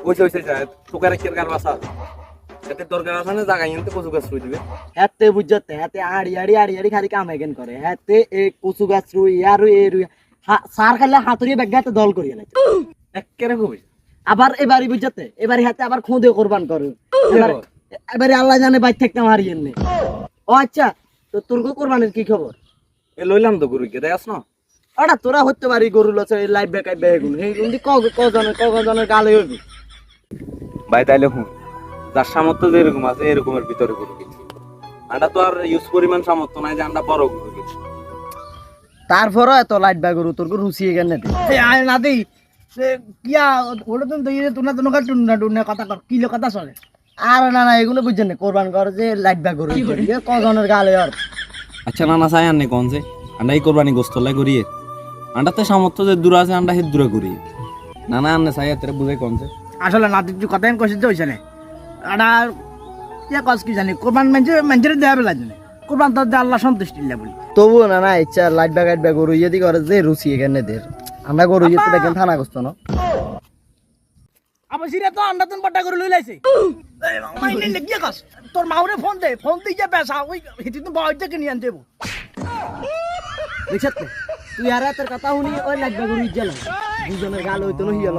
ওইসে যায় তোকার কি গাল বাসা এতে দরকার আছে না জায়গা এনতে কচু গাছ রুই দিবে হাতে বুঝতে হাতে আড়ি খালি কাম হেগেন করে হাতে এই কচু গাছ রুই আর এ রুই সার খাইলে হাতুড়ি ব্যাগাতে দল করিয়ে লাগে একেরে কবি আবার এবারই বুঝতে এবারে হাতে আবার খুদে কোরবান করে এবারে আল্লাহ জানে বাইর থাকতে মারিয়ে নে ও আচ্ছা তো তোর কোরবানির কি খবর এ লইলাম তো গরুকে দেখাস না ওটা তোরা হতে পারি গরু লছে লাইভ বেকাই বেগুন এই গুন্ডি কজনের গালে হইবি ভাই তাইলে হুন যার সামর্থ্য যেরকম আছে এরকমের ভিতরে গরু কিনছি আন্ডা তো আর ইউজ পরিমাণ সামর্থ্য নাই যে আন্ডা বড় গরু কিনছি তারপরও এত লাইট বা গরু তোর রুচিয়ে গেল না দি কিয়া ওটা তো তোমরা তো টুন্না কথা কিলো কথা চলে আর না এগুলো বুঝছেন না কোরবান কর যে লাইট বা গরু কজনের গালে আর আচ্ছা নানা চাই আননে কোন যে আন্ডা এই কোরবানি গোস্তলাই করিয়ে আন্ডাতে সামর্থ্য যে দূর আছে আন্ডা হেদ দূরে করিয়ে নানা আননে চাই এতে বুঝাই কোন যে আসলে না তুই কথা আমি কষিতে হয়েছে না এটা ইয়ে কস কি জানি কোরবান মানুষের দেওয়া বেলা জানে কোরবান তো আল্লাহ সন্তুষ্টি বলি তবুও না ইচ্ছা লাইট ব্যাগ গরু ইয়ে দি করে যে রুচি এখানে দের আমরা গরু ইয়ে দেখেন থানা করছ না আবার সিরে তো আন্ডা তুন পট্টা করে লই লাইছে মাইনে নে কি কস তোর মাউরে ফোন দিয়ে পেশা ওই হিতি তো বাড়ি থেকে নিয়ে আনতে দেখছ তুই আর তোর কথা শুনি ওই লাইট ব্যাগ গরু ইজ্জা লাগে দুজনের গাল হইতো না হিয়াল